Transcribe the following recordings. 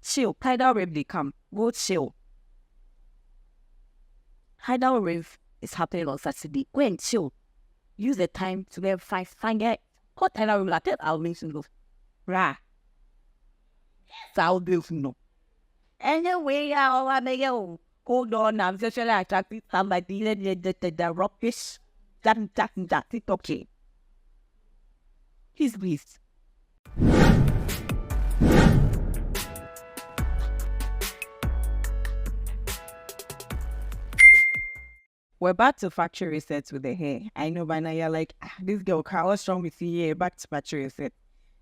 chill. Tidal wave they come. Go chill. Tidal wave is happening on Saturday. Go and chill. Use the time to get find it. What tidal wave like that? I'll mention those. Rah. I'll be no. Anyway, I'll make you hold on. I'm sexually attracted to somebody. The rubbish. That it's okay. Please. We're back to factory resets with the hair. I know by now you're like, this girl, what's wrong with you? Yeah, back to factory reset.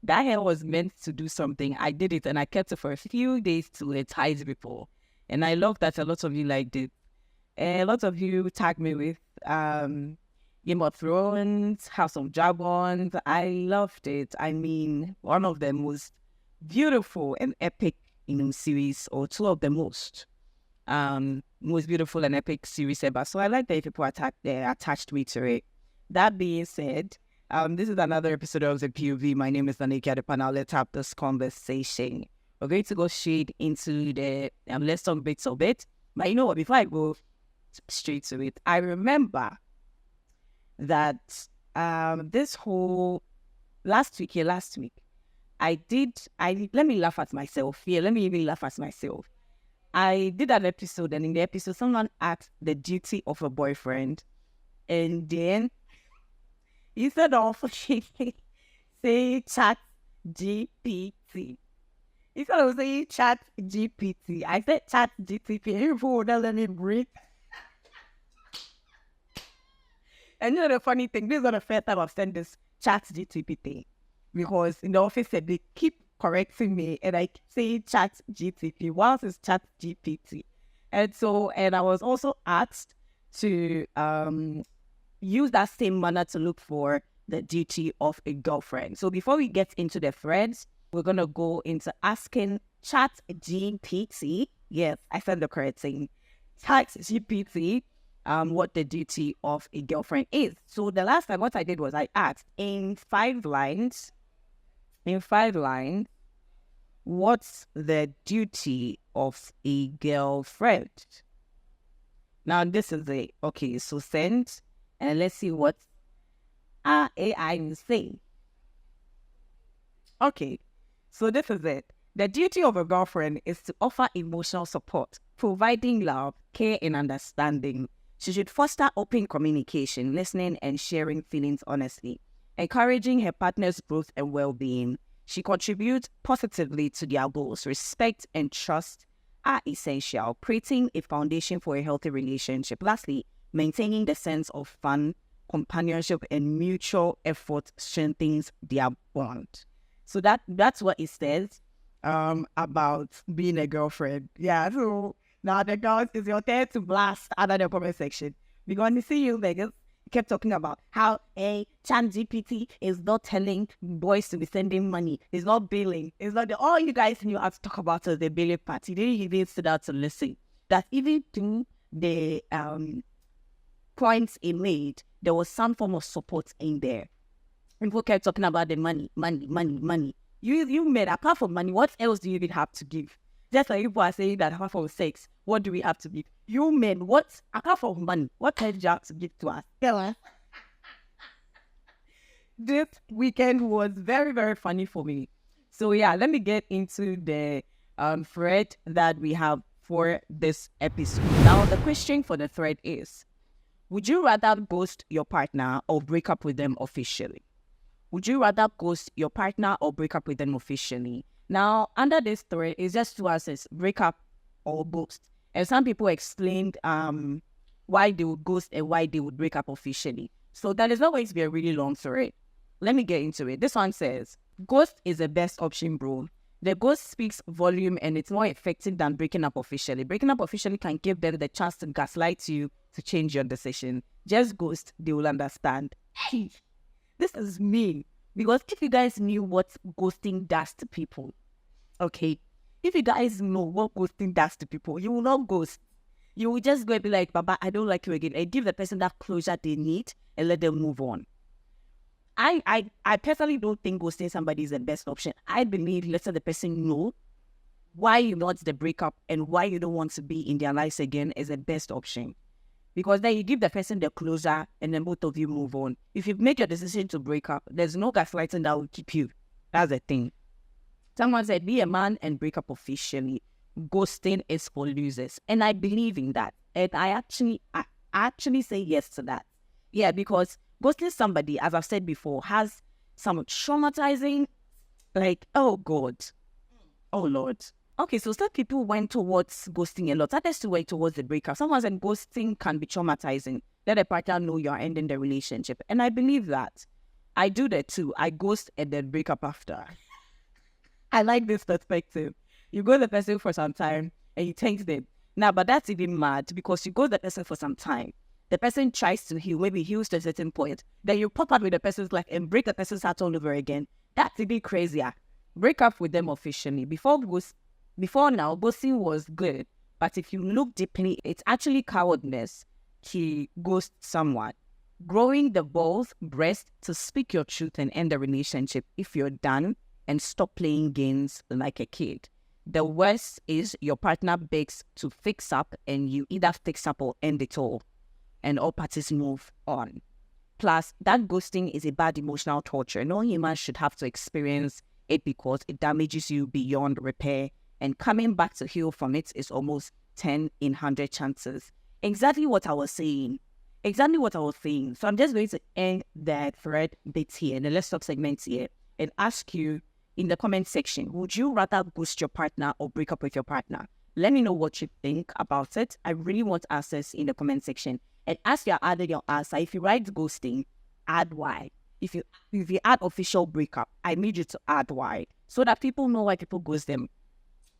That hair was meant to do something. I did it and I kept it for a few days to entice people. And I love that a lot of you liked it. A lot of you tagged me with Game of Thrones, House of Dragons. I loved it. I mean, one of the most beautiful and epic, series, or two of the most beautiful and epic series ever. So I like that people attached me to it. That being said, this is another episode of the POV. My name is Nanika Adepa. Let's have this conversation. We're going to go straight into the let's talk bits of it. But you know what? Before I go straight to it, I remember that this whole last week, let me laugh at myself. Yeah, let me even laugh at myself. I did an episode, and in the episode, someone asked the duty of a boyfriend, and then instead of say chat GPT, instead of saying chat GPT, I said chat GTP. People would not let me breathe. And you know the funny thing, this is not the first time I've sent this chat GPT, because in the office they keep correcting me and I say chat GTP whilst it's chat GPT. And I was also asked to use that same manner to look for the duty of a girlfriend. So before we get into the threads, we're going to go into asking chat GPT. Yes, I said the correct thing. Chat GPT what the duty of a girlfriend is. So the last time what I did was I asked in 5 lines, what's the duty of a girlfriend? Now this is it. Okay, so send, and let's see what our AI is saying. Okay, so this is it. The duty of a girlfriend is to offer emotional support, providing love, care, and understanding. She should foster open communication, listening, and sharing feelings honestly, encouraging her partner's growth and well-being. She contributes positively to their goals. Respect and trust are essential, creating a foundation for a healthy relationship. Lastly, maintaining the sense of fun, companionship, and mutual effort strengthens their bond. So that's what it says about being a girlfriend. Yeah, so now the girls, it's your turn to blast under the comment section. We're going to see you, Vegas. Kept talking about how a chat GPT is not telling boys to be sending money. It's not billing. It's not all you guys knew how to talk about the billing part. You didn't even sit down to listen. That even through the points it made, there was some form of support in there. People kept talking about the money. You made, apart from money, what else do you even have to give? Just like people are saying that apart from sex, what do we have to give? You men, what, apart from money, what else do you have to give to us? Tell us. This weekend was very, very funny for me. So yeah, let me get into the thread that we have for this episode. Now, the question for the thread is, would you rather ghost your partner or break up with them officially? Would you rather ghost your partner or break up with them officially? Now, under this thread, it's just 2 answers, break up or ghost. And some people explained why they would ghost and why they would break up officially. So that is not going to be a really long thread. Let me get into it. This one says, ghost is the best option, bro. The ghost speaks volume and it's more effective than breaking up officially. Breaking up officially can give them the chance to gaslight you to change your decision. Just ghost, they will understand. Hey, this is me. Because if you guys knew what ghosting does to people, okay, if you guys know what ghosting does to people, you will not ghost. You will just go and be like, Baba, I don't like you again, and give the person that closure they need and let them move on. I personally don't think ghosting somebody is the best option. I believe letting the person know why you want the breakup and why you don't want to be in their lives again is the best option. Because then you give the person the closure and then both of you move on. If you've made your decision to break up, there's no gaslighting that will keep you. That's the thing. Someone said, be a man and break up officially. Ghosting is for losers. And I believe in that. And I actually say yes to that. Yeah, because ghosting somebody, as I've said before, has some traumatizing, like, oh God, oh Lord. Okay, so some people went towards ghosting a lot. Others to went towards the breakup. Someone said ghosting can be traumatizing. Let a partner know you're ending the relationship. And I believe that. I do that too. I ghost and then break up after. I like this perspective. You go the person for some time and you thank them. Now, but that's even mad because you go the person for some time. The person tries to heal, maybe heals to a certain point. Then you pop up with the person's life and break the person's heart all over again. That's even crazier. Break up with them officially. Before now, ghosting was good. But if you look deeply, it's actually cowardness to ghost someone. Growing the balls, breast to speak your truth and end the relationship if you're done and stop playing games like a kid. The worst is your partner begs to fix up and you either fix up or end it all and all parties move on. Plus, that ghosting is a bad emotional torture. No human should have to experience it because it damages you beyond repair and coming back to heal from it is almost 10 in 100 chances. Exactly what I was saying. So I'm just going to end that thread bit here, the let's stop segment here, and ask you in the comment section, would you rather ghost your partner or break up with your partner? Let me know what you think about it. I really want answers in the comment section. And as you're adding your answer, if you write ghosting, add why. If you add official breakup, I need you to add why. So that people know why people ghost them.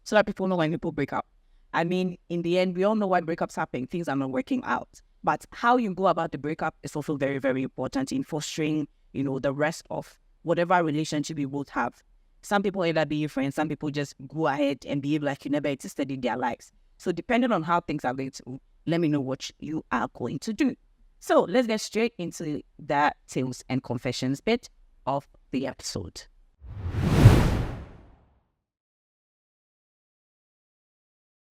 So that people know why people break up. I mean, in the end, we all know why breakups happen. Things are not working out. But how you go about the breakup is also very, very important in fostering, the rest of whatever relationship you both have. Some people either be your friends, some people just go ahead and behave like you never existed in their lives. So depending on how things are going to, let me know what you are going to do. So let's get straight into the tales and confessions bit of the episode.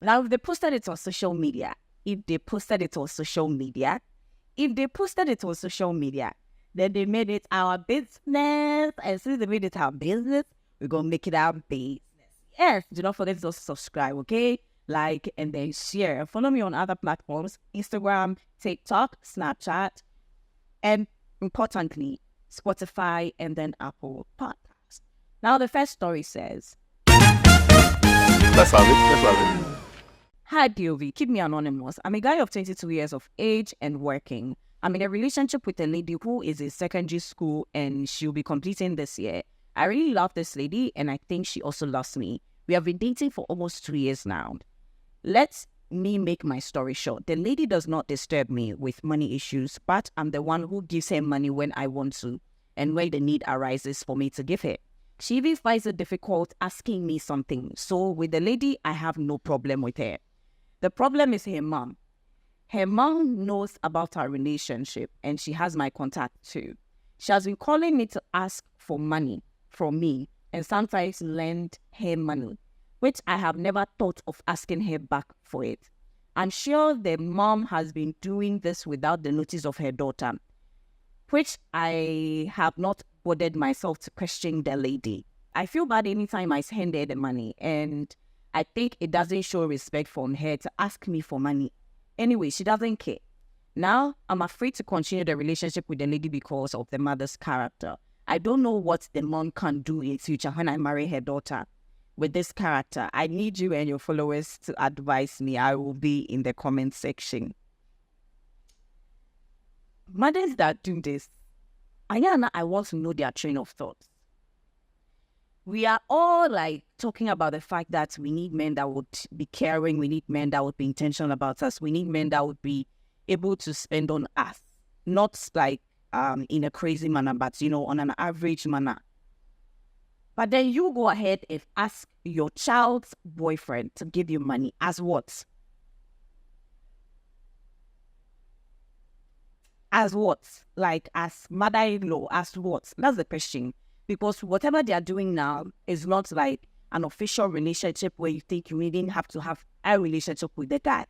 Now, if they posted it on social media, then they made it our business. And since they made it our business, we're going to make it our business. Yes, do not forget to also subscribe, okay? Like, and then share. Follow me on other platforms, Instagram, TikTok, Snapchat, and importantly, Spotify, and then Apple Podcasts. Now, the first story says... Let's have it. Hi, POV. Keep me anonymous. I'm a guy of 22 years of age and working. I'm in a relationship with a lady who is in secondary school and she'll be completing this year. I really love this lady and I think she also loves me. We have been dating for almost 2 years now. Let me make my story short. The lady does not disturb me with money issues, but I'm the one who gives her money when I want to and when the need arises for me to give her. She even finds it difficult asking me something. So with the lady, I have no problem with her. The problem is her mom. Her mom knows about our relationship and she has my contact too. She has been calling me to ask for money from me and sometimes lend her money, which I have never thought of asking her back for it. I'm sure the mom has been doing this without the notice of her daughter, which I have not bothered myself to question the lady. I feel bad anytime I send her the money and I think it doesn't show respect from her to ask me for money. Anyway, she doesn't care. Now, I'm afraid to continue the relationship with the lady because of the mother's character. I don't know what the mom can do in future when I marry her daughter with this character. I need you and your followers to advise me. I will be in the comment section. Mothers that do this, I want to know their train of thought. We are all talking about the fact that we need men that would be caring. We need men that would be intentional about us. We need men that would be able to spend on us. Not in a crazy manner, but on an average manner. But then you go ahead and ask your child's boyfriend to give you money. As what? As what? As mother-in-law, as what? That's the question. Because whatever they are doing now is not an official relationship where you think you even have to have a relationship with the guy.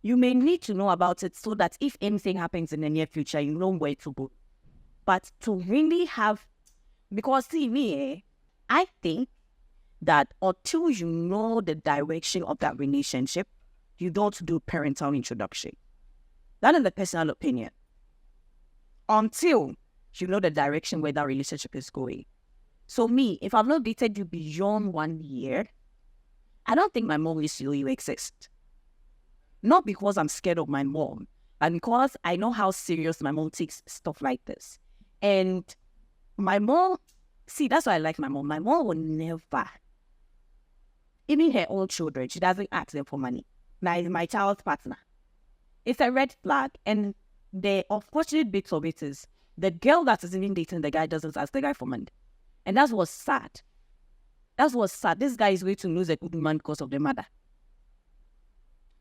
You may need to know about it so that if anything happens in the near future, you know where to go. But to really have, because see me, I think that until you know the direction of that relationship, you don't do parental introduction. That is the personal opinion. Until you know the direction where that relationship is going. So me, if I've not dated you beyond 1 year, I don't think my mom will see you exist. Not because I'm scared of my mom, but because I know how serious my mom takes stuff like this. And my mom, see, that's why I like my mom. My mom will never, even her own children, she doesn't ask them for money. Now, is my child's partner. It's a red flag. And the unfortunate bit of it is the girl that is even dating the guy doesn't ask the guy for money. And that's what's sad. That's what's sad. This guy is going to lose a good man because of the mother.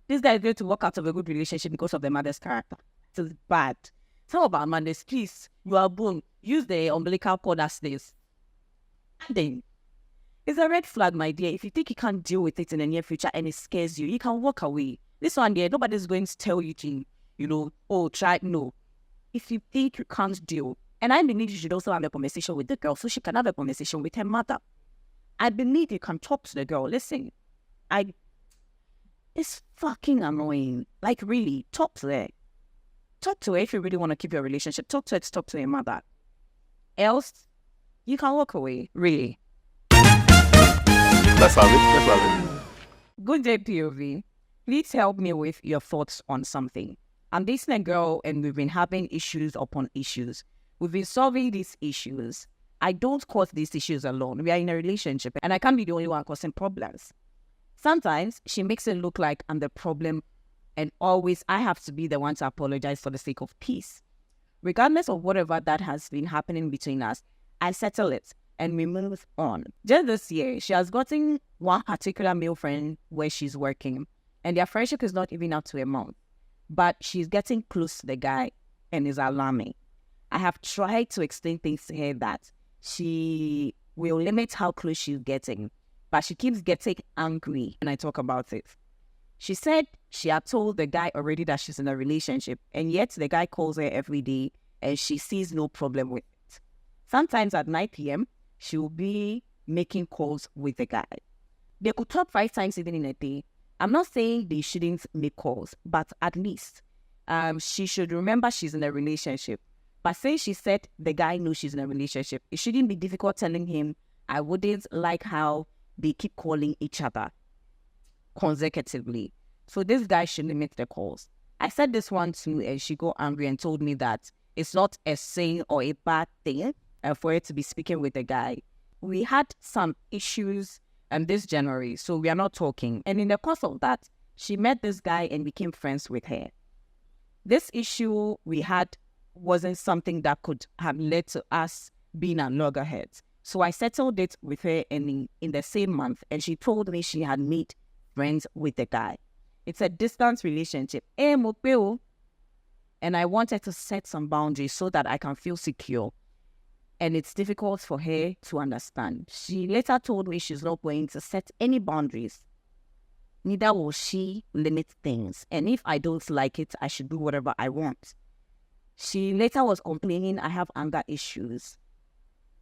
This guy is going to walk out of a good relationship because of the mother's character. It's bad. Some of our mothers, please, you are born. Use the umbilical cord as this. And then, it's a red flag, my dear. If you think you can't deal with it in the near future and it scares you, you can walk away. This one there, nobody's going to tell you to, try. No. If you think you can't deal, and I believe you should also have a conversation with the girl so she can have a conversation with her mother. I believe you can talk to the girl. Listen, it's fucking annoying. Like, really, talk to her. Talk to her if you really want to keep your relationship. Talk to her to talk to your mother. Else, you can walk away, really. Let's have it. Good day, POV. Please help me with your thoughts on something. I'm dating a girl and we've been having issues upon issues. We've been solving these issues. I don't cause these issues alone. We are in a relationship and I can't be the only one causing problems. Sometimes she makes it look like I'm the problem and always I have to be the one to apologize for the sake of peace. Regardless of whatever that has been happening between us, I settle it and we move on. Just this year, she has gotten one particular male friend where she's working and their friendship is not even up to a month. But she's getting close to the guy and is alarming. I have tried to explain things to her that she will limit how close she's getting, but she keeps getting angry when I talk about it. She said she had told the guy already that she's in a relationship, and yet the guy calls her every day and she sees no problem with it. Sometimes at 9 p.m., she will be making calls with the guy. They could talk 5 times even in a day. I'm not saying they shouldn't make calls, but at least she should remember she's in a relationship. But since she said the guy knows she's in a relationship, it shouldn't be difficult telling him, I wouldn't like how they keep calling each other consecutively. So this guy should limit the calls. I said this one too, and she got angry and told me that it's not a sin or a bad thing for her to be speaking with the guy. We had some issues this January, so we are not talking. And in the course of that, she met this guy and became friends with her. This issue we had wasn't something that could have led to us being at loggerheads. So I settled it with her in the same month, and she told me she had made friends with the guy. It's a distance relationship. And I wanted to set some boundaries so that I can feel secure. And it's difficult for her to understand. She later told me she's not going to set any boundaries. Neither will she limit things. And if I don't like it, I should do whatever I want. She later was complaining I have anger issues.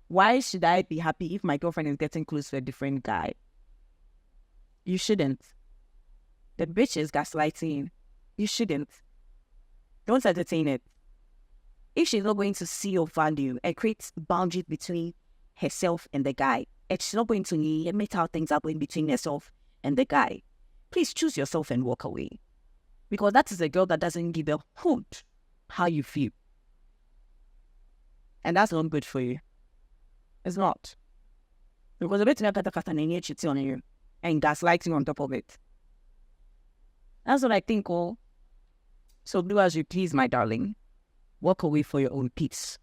Why should I be happy if my girlfriend is getting close to a different guy? You shouldn't. The bitch is gaslighting. You shouldn't. Don't entertain it. If she's not going to see your value and create boundaries between herself and the guy, and she's not going to limit how things are going between herself and the guy, please choose yourself and walk away. Because that is a girl that doesn't give a hoot how you feel. And that's not good for you. It's not. Because a bit cheating on you and gaslighting on top of it. That's what I think, oh. So do as you please, my darling. Walk away for your own peace.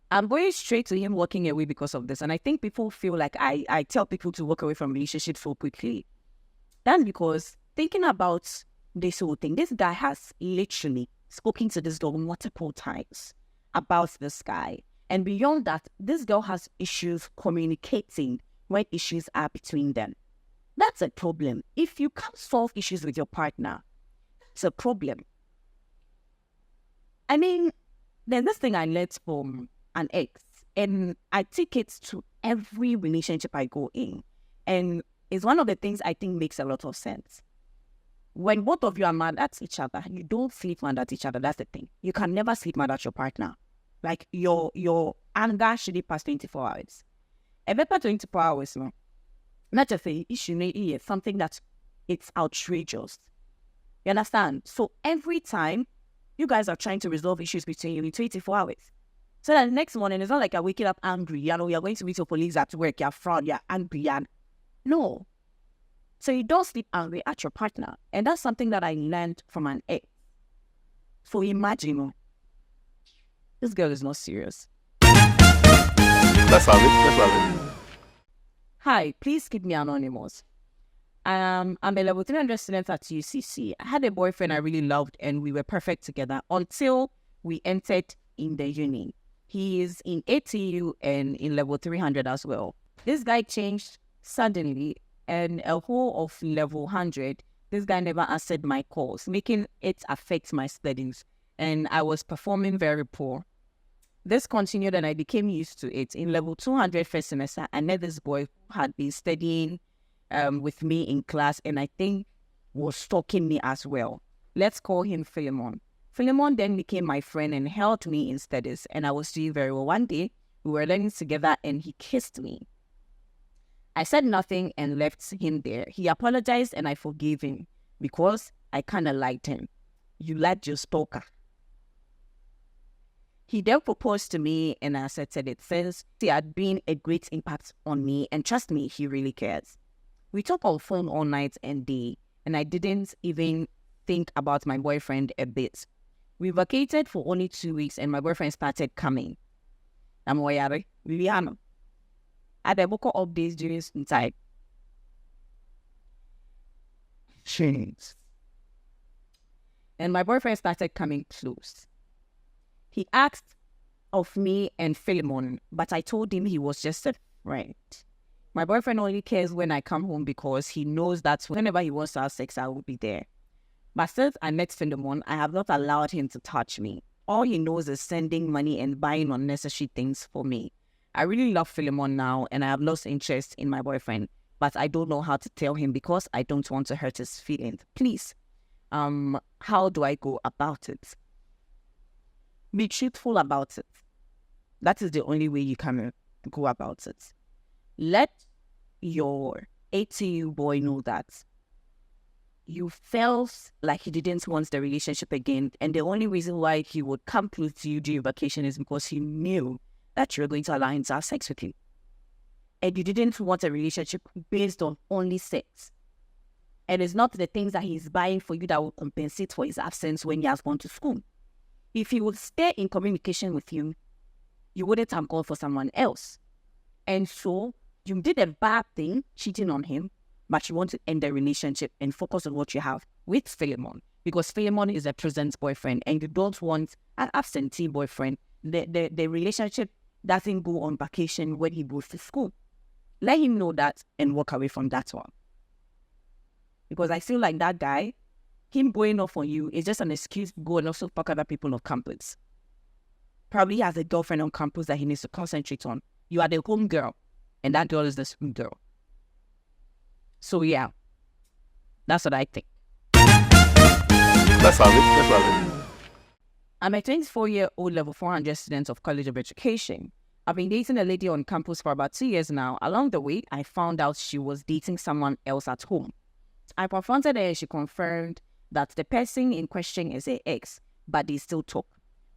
I'm going straight to him walking away because of this. And I think people feel like I tell people to walk away from relationships so quickly. That's because thinking about this whole thing, this guy has literally spoken to this girl multiple times about this guy. And beyond that, this girl has issues communicating when issues are between them. That's a problem. If you can't solve issues with your partner, it's a problem. I mean, there's this thing I learned from an ex, and I take it to every relationship I go in. And it's one of the things I think makes a lot of sense. When both of you are mad at each other, you don't sleep mad at each other. That's the thing. You can never sleep mad at your partner. Like your anger shouldn't pass 24 hours. And better 24 hours, no. Not just an issue, it's something that it's outrageous. You understand? So every time you guys are trying to resolve issues between you in 24 hours. So that the next morning, it's not like you're waking up angry, you're going to meet your colleagues at work, you're frowned, you're angry, no. So you don't sleep angry at your partner. And that's something that I learned from an ex. So imagine, this girl is not serious. Let's have it. Hi, please keep me anonymous. I'm a level 300 student at UCC. I had a boyfriend I really loved and we were perfect together until we entered in the uni. He is in ATU and in level 300 as well. This guy changed suddenly, and a whole of level 100, this guy never answered my calls, making it affect my studies. And I was performing very poor. This continued and I became used to it. In level 200 first semester, I met this boy who had been studying with me in class and I think was stalking me as well. Let's call him Philemon. Philemon then became my friend and helped me in studies, and I was doing very well. One day, we were learning together and he kissed me. I said nothing and left him there. He apologized and I forgave him because I kind of liked him. You liked your stalker. He then proposed to me and I accepted it since he had been a great impact on me, and trust me, he really cares. We talked on phone all night and day, and I didn't even think about my boyfriend a bit. We vacated for only 2 weeks and my boyfriend started coming. I'm Wayare, Liliana. I had a book of updates during some time. And my boyfriend started coming close. He asked of me and Philemon, but I told him he was just a friend. My boyfriend only cares when I come home because he knows that whenever he wants to have sex, I will be there. But since I met Philemon, I have not allowed him to touch me. All he knows is sending money and buying unnecessary things for me. I really love Philemon now and I have lost interest in my boyfriend, but I don't know how to tell him because I don't want to hurt his feelings. Please, how do I go about it? Be truthful about it. That is the only way you can go about it. Let your ATU boy know that you felt like he didn't want the relationship again, and the only reason why he would come close to you during vacation is because he knew that you were going to allow him to have sex with you. And you didn't want a relationship based on only sex. And it's not the things that he's buying for you that will compensate for his absence when he has gone to school. If he would stay in communication with you, you wouldn't have gone for someone else. And so you did a bad thing, cheating on him, but you want to end the relationship and focus on what you have with Philemon, because Philemon is a present boyfriend and you don't want an absentee boyfriend. The relationship doesn't go on vacation when he goes to school. Let him know that and walk away from that one. Because I feel like that guy, him going off on you is just an excuse to go and also fuck other people on campus. Probably he has a girlfriend on campus that he needs to concentrate on. You are the home girl, and that girl is the school girl. So yeah, that's what I think. Let's have it. I'm a 24-year-old level 400 student of College of Education. I've been dating a lady on campus for about 2 years now. Along the way, I found out she was dating someone else at home. I confronted her and she confirmed that the person in question is her ex, but they still talk.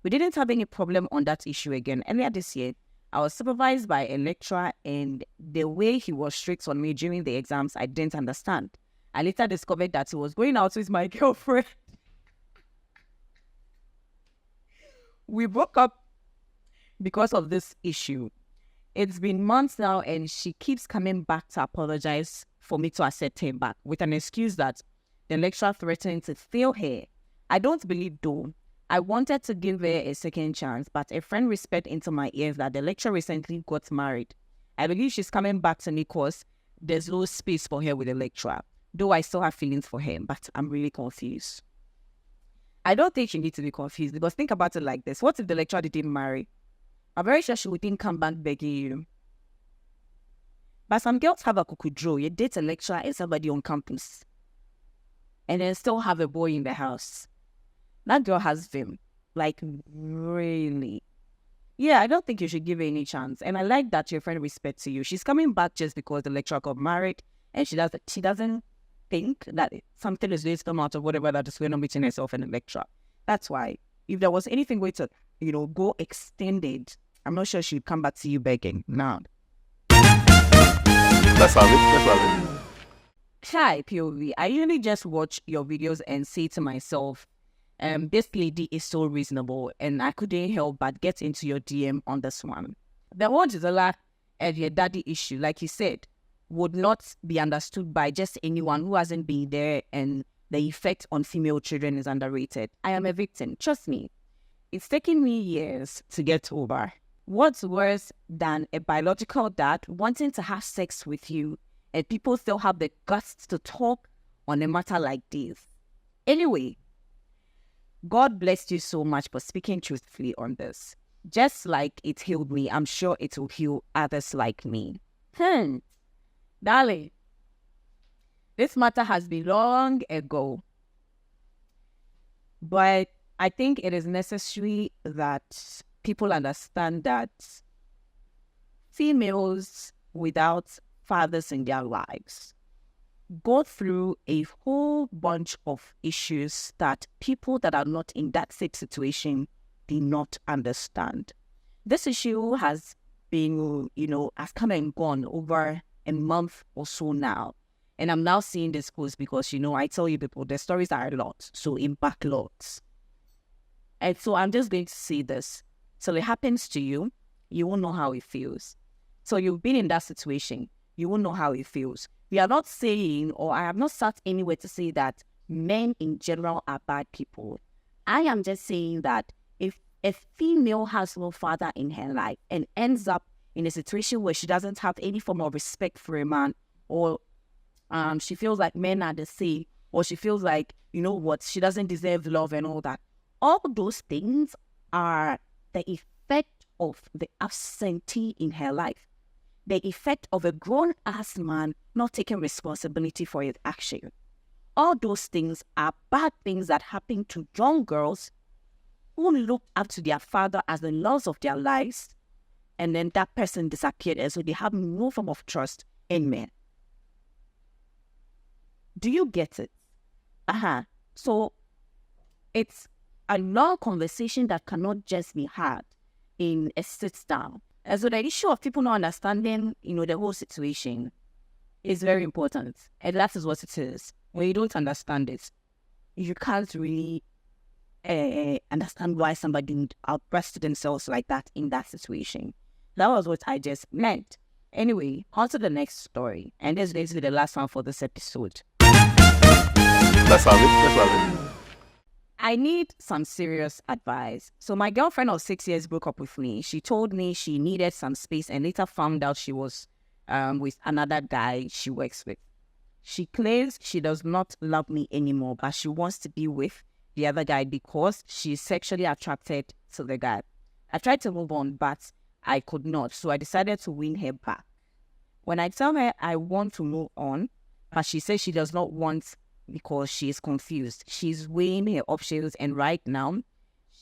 We didn't have any problem on that issue again. Earlier this year, I was supervised by a lecturer, and the way he was strict on me during the exams, I didn't understand. I later discovered that he was going out with my girlfriend. We broke up because of this issue. It's been months now, and she keeps coming back to apologize for me to accept him back with an excuse that the lecturer threatened to steal her. I don't believe though. I wanted to give her a second chance, but a friend whispered into my ears that the lecturer recently got married. I believe she's coming back to me because there's no space for her with the lecturer. Though I still have feelings for him, but I'm really confused. I don't think you need to be confused because think about it like this. What if the lecturer didn't marry? I'm very sure she wouldn't come back begging you. But some girls have a cuckoo draw. You date a lecturer and somebody on campus and then still have a boy in the house. That girl has vim. Like, really. Yeah, I don't think you should give her any chance. And I like that your friend respects you. She's coming back just because the lecturer got married and she doesn't think that something is going to come out of whatever that is going on between herself and the lecturer. That's why. If there was anything going to, go extended, I'm not sure she'd come back to you begging. No. Let's have it. Let's have it. Hi, POV. I usually just watch your videos and say to myself, this lady is so reasonable, and I couldn't help but get into your DM on this one. The one is a lot of your daddy issue, like you said, would not be understood by just anyone who hasn't been there, and the effect on female children is underrated. I am a victim, trust me. It's taken me years to get over. What's worse than a biological dad wanting to have sex with you and people still have the guts to talk on a matter like this? Anyway, God bless you so much for speaking truthfully on this. Just like it healed me, I'm sure it will heal others like me. Darling, this matter has been long ago, but I think it is necessary that people understand that females without fathers in their lives go through a whole bunch of issues that people that are not in that same situation do not understand. This issue has been, has come and gone over a month or so now. And I'm now seeing this post because, I tell you people, the stories are a lot, so impact lots. And so I'm just going to say this. So it happens to you, you won't know how it feels. So you've been in that situation, you won't know how it feels. We are not saying, or I have not sat anywhere to say that men in general are bad people. I am just saying that if a female has no father in her life and ends up in a situation where she doesn't have any form of respect for a man, or she feels like men are the same, or she feels like, she doesn't deserve love and all that. All those things are the effect of the absentee in her life. The effect of a grown-ass man not taking responsibility for his action. All those things are bad things that happen to young girls who look up to their father as the loves of their lives, and then that person disappeared, and so they have no form of trust in men. Do you get it? So it's a long conversation that cannot just be had in a sit-down. And so the issue of people not understanding, the whole situation is very important. And that is what it is. When you don't understand it, you can't really understand why somebody would outburst themselves like that in that situation. That was what I just meant. Anyway, on to the next story. And this is going to be the last one for this episode. Let's have it. Let's have it. I need some serious advice. So my girlfriend of 6 years broke up with me. She told me she needed some space and later found out she was with another guy she works with. She claims she does not love me anymore, but she wants to be with the other guy because she's sexually attracted to the guy. I tried to move on, but I could not. So I decided to win her back. When I tell her I want to move on, but she says she does not want because she is confused. She's weighing her options, and right now,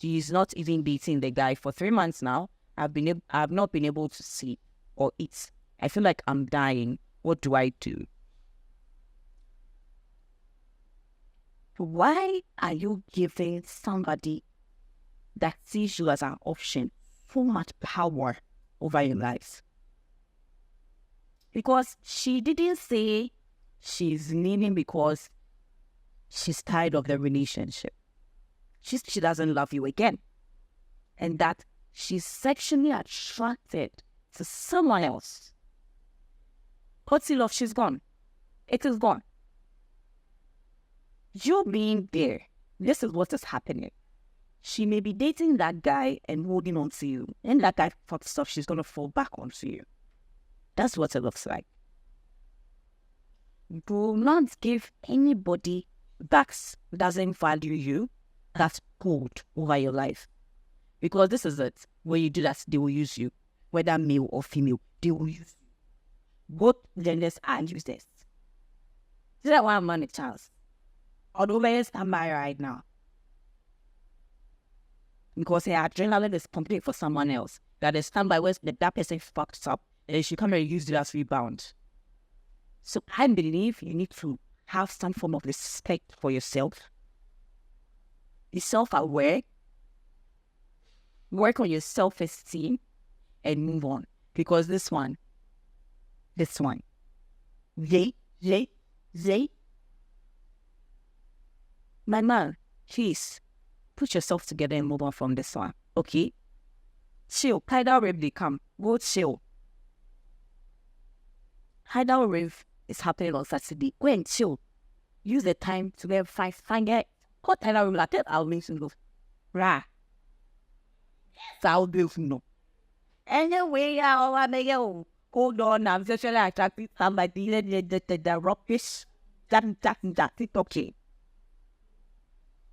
she's not even dating the guy. For 3 months now, I've not been able to sleep or eat. I feel like I'm dying. What do I do? Why are you giving somebody that sees you as an option so much power over your life? Because she didn't say she's leaving because she's tired of the relationship. She doesn't love you again. And that she's sexually attracted to someone else. What's love? She's gone. It is gone. You being there, this is what is happening. She may be dating that guy and holding on to you. And that guy fucks up, she's going to fall back onto you. That's what it looks like. Do not give anybody that doesn't value you that hold over your life. Because this is it. When you do that, they will use you. Whether male or female, they will use you. Both genders are useless. Is that why I'm on a chance? Although I stand by right now. Because her adrenaline is complete for someone else. That is stand by where that person fucked up. And she come and use it as rebound. So I believe you need to have some form of respect for yourself. Be self-aware. Work on your self-esteem and move on. Because this one, they. My man, please, put yourself together and move on from this one, okay? Chill. Tidal wave, they come. Go chill. Tidal wave is happening on Saturday. Go and chill. Use the time to get find it. Cut tidal wave like that. I'll mention those. Rah. I'll be no. Anyway, hold on. I'm sexually attracted to somebody. The rubbish. That it's okay.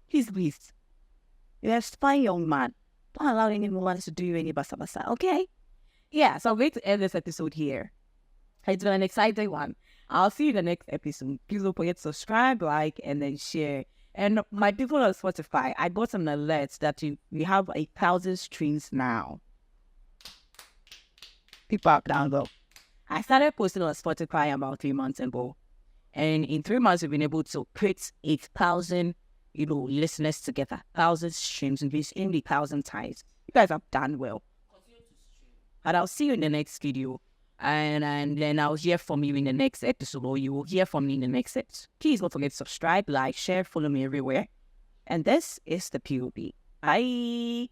Please. You're a fine young man. Don't allow anyone to do you any basa, okay? Yeah, so I'm going to end this episode here. It's been an exciting one. I'll see you in the next episode. Please don't forget to subscribe, like, and then share. And my people on Spotify, I got an alert that we have 1,000 streams now. People are down low. I started posting on Spotify about 3 months ago. And in 3 months, we've been able to put 8,000, listeners together. 1,000 streams, and we've seen 1,000 times. You guys have done well. And I'll see you in the next video. And then I'll hear from you in the next episode, or you will hear from me in the next episode. Please don't forget to subscribe, like, share, follow me everywhere. And this is the POB. Bye.